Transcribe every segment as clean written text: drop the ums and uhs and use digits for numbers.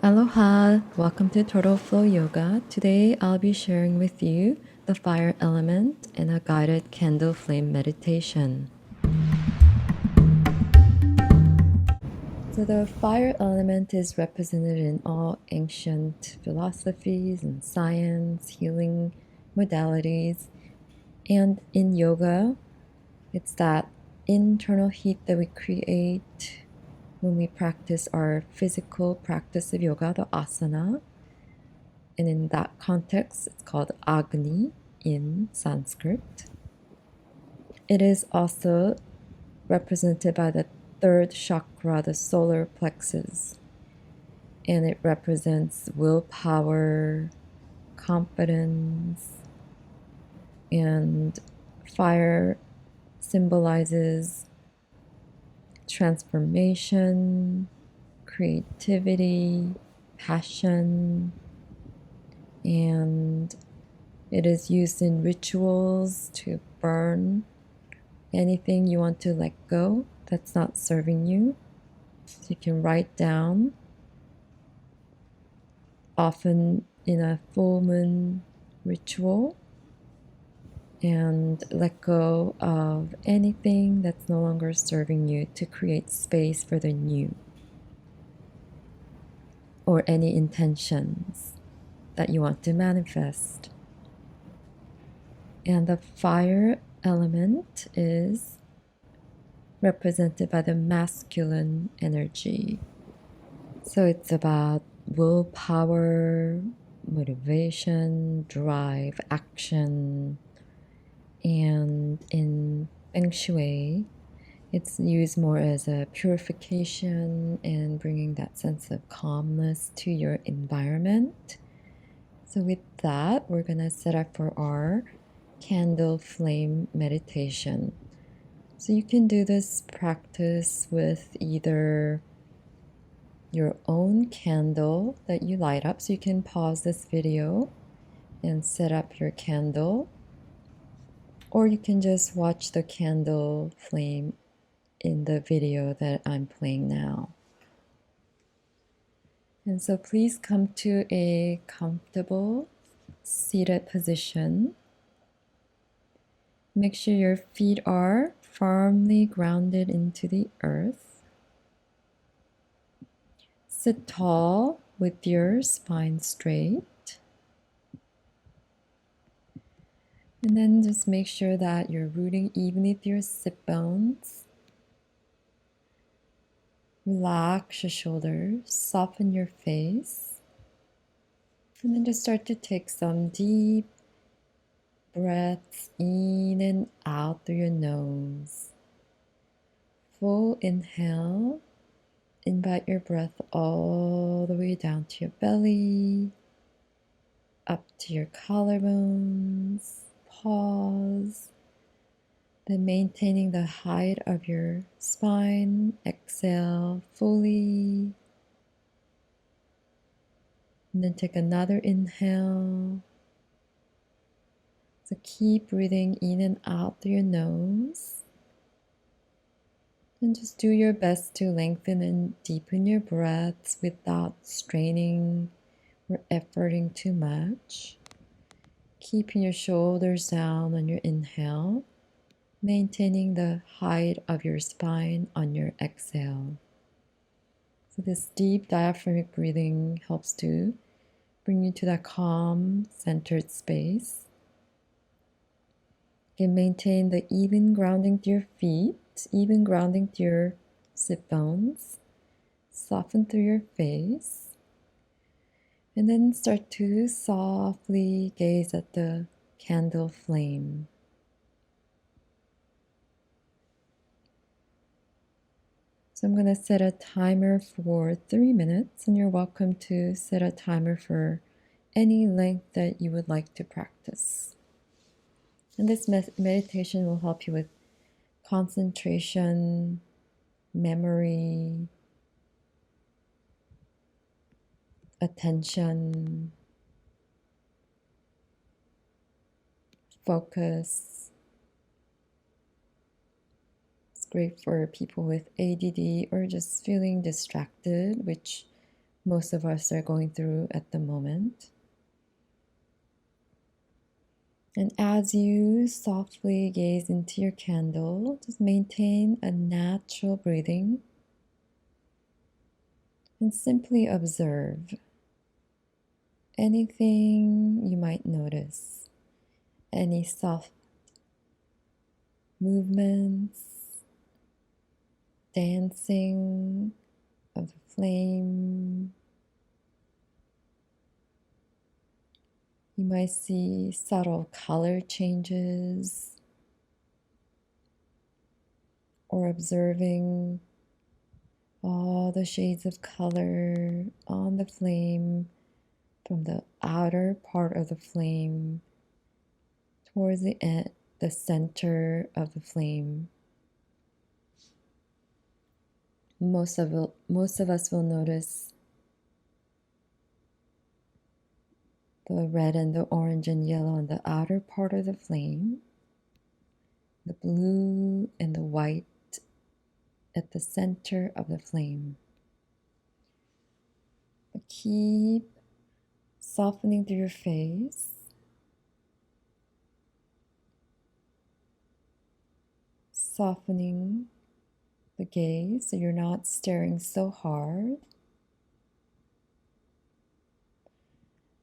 Aloha! Welcome to Total Flow Yoga. Today I'll be sharing with you the fire element in a guided candle flame meditation. So, the fire element is represented in all ancient philosophies and science, healing modalities, and in yoga, it's that internal heat that we create when we practice our physical practice of yoga, the asana. And in that context, it's called Agni in Sanskrit. It is also represented by the third chakra, the solar plexus, and it represents willpower, confidence, and fire symbolizes transformation, creativity, passion, and it is used in rituals to burn anything you want to let go that's not serving you. So you can write down, often in a full moon ritual, and let go of anything that's no longer serving you to create space for the new, or any intentions that you want to manifest. And the fire element is represented by the masculine energy. So it's about willpower, motivation, drive, action. And in Feng Shui, it's used more as a purification and bringing that sense of calmness to your environment. So with that, we're going to set up for our candle flame meditation. So you can do this practice with either your own candle that you light up. So you can pause this video and set up your candle, or you can just watch the candle flame in the video that I'm playing now. And so please come to a comfortable seated position. Make sure your feet are firmly grounded into the earth. Sit tall with your spine straight. And then just make sure that you're rooting evenly through your sit bones. Relax your shoulders, soften your face. And then just start to take some deep breaths in and out through your nose. Full inhale. Invite your breath all the way down to your belly, up to your collarbones. Pause. Then maintaining the height of your spine. Exhale fully. And then take another inhale. So keep breathing in and out through your nose. And just do your best to lengthen and deepen your breaths without straining or efforting too much. Keeping your shoulders down on your inhale, maintaining the height of your spine on your exhale. So this deep diaphragmatic breathing helps to bring you to that calm, centered space. You can maintain the even grounding to your feet, even grounding to your sit bones. Soften through your face. And then start to softly gaze at the candle flame. So I'm going to set a timer for 3 minutes, and you're welcome to set a timer for any length that you would like to practice. And this meditation will help you with concentration, memory, attention, focus. It's great for people with ADD or just feeling distracted, which most of us are going through at the moment. And as you softly gaze into your candle, just maintain a natural breathing and simply observe anything you might notice, any soft movements, dancing of the flame. You might see subtle color changes or observing all the shades of color on the flame from the outer part of the flame towards the end, the center of the flame. Most of us will notice the red and the orange and yellow on the outer part of the flame, the blue and the white at the center of the flame. But keep softening through your face, softening the gaze so you're not staring so hard.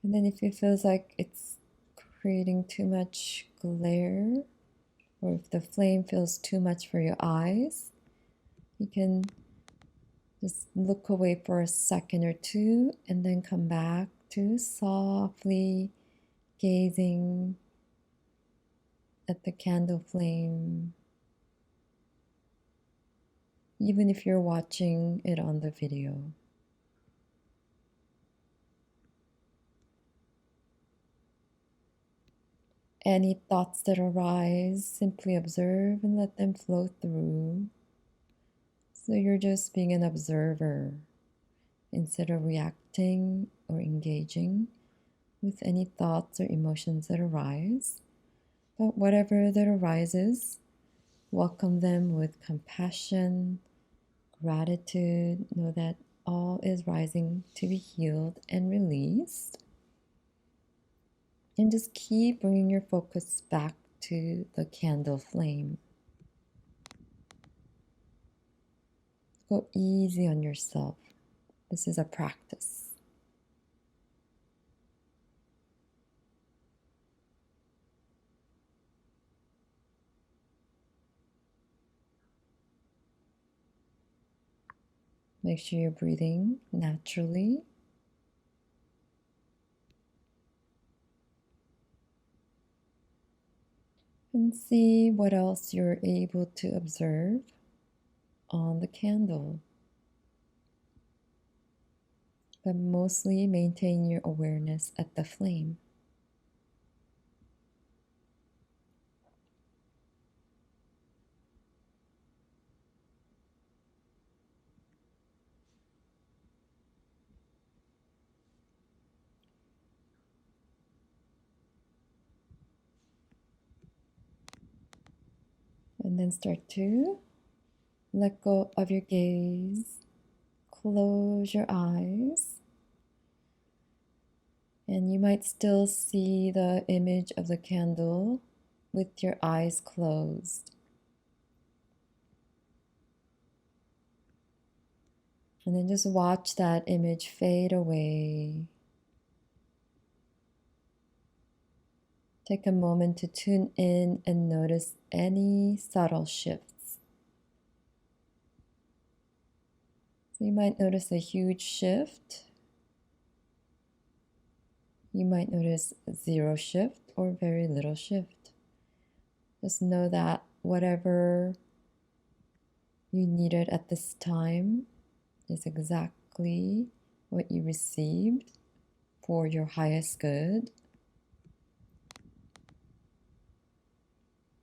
And then if it feels like it's creating too much glare, or if the flame feels too much for your eyes, you can just look away for a second or two and then come back to softly gazing at the candle flame, even if you're watching it on the video. Any thoughts that arise, simply observe and let them flow through. So you're just being an observer instead of reacting or engaging with any thoughts or emotions that arise. But whatever that arises, welcome them with compassion, gratitude. Know that all is rising to be healed and released. And just keep bringing your focus back to the candle flame. Go easy on yourself. This is a practice. Make sure you're breathing naturally. And see what else you're able to observe on the candle. But mostly maintain your awareness at the flame. And then start to let go of your gaze. Close your eyes. And you might still see the image of the candle with your eyes closed. And then just watch that image fade away. Take a moment to tune in and notice any subtle shifts. So you might notice a huge shift. You might notice zero shift or very little shift. Just know that whatever you needed at this time is exactly what you received for your highest good.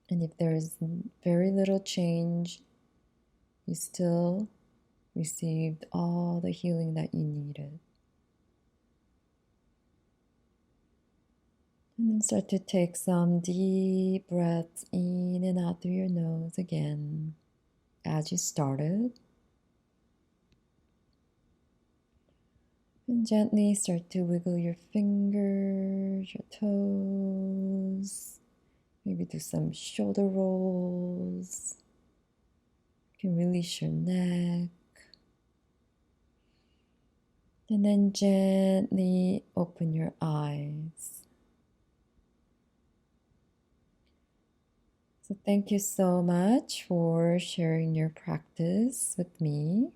And if there is very little change, you still received all the healing that you needed. And then start to take some deep breaths in and out through your nose again, as you started. And gently start to wiggle your fingers, your toes. Maybe do some shoulder rolls. You can release your neck. And then gently open your eyes. So thank you so much for sharing your practice with me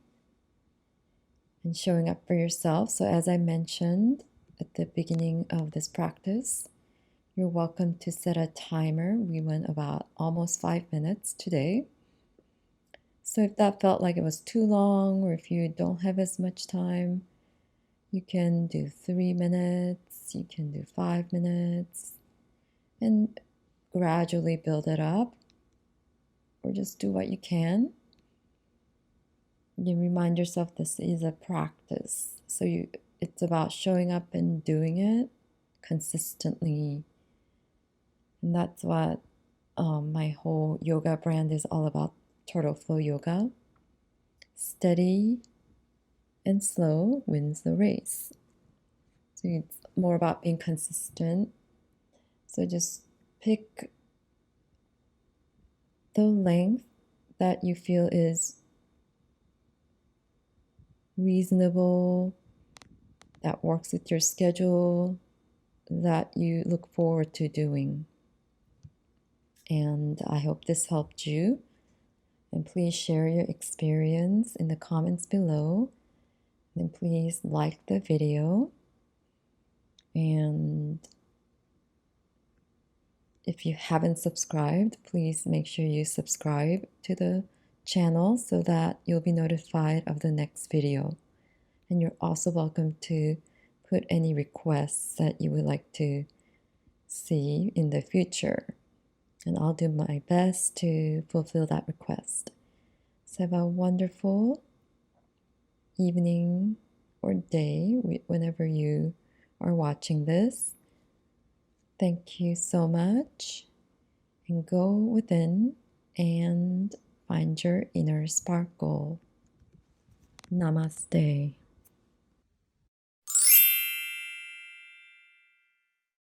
and showing up for yourself. So as I mentioned at the beginning of this practice, you're welcome to set a timer. We went about almost 5 minutes today. So if that felt like it was too long, or if you don't have as much time, you can do 3 minutes, you can do 5 minutes, and gradually build it up, or just do what you can. You remind yourself this is a practice. So it's about showing up and doing it consistently. And that's what my whole yoga brand is all about, Turtle Flow Yoga. Steady and slow wins the race. So it's more about being consistent. So just pick the length that you feel is reasonable, that works with your schedule, that you look forward to doing. And I hope this helped you. And please share your experience in the comments below. And please like the video. And if you haven't subscribed, please make sure you subscribe to the channel so that you'll be notified of the next video. And you're also welcome to put any requests that you would like to see in the future. And I'll do my best to fulfill that request. So have a wonderful evening or day whenever you are watching this. Thank you so much. And go within and find your inner sparkle. Namaste.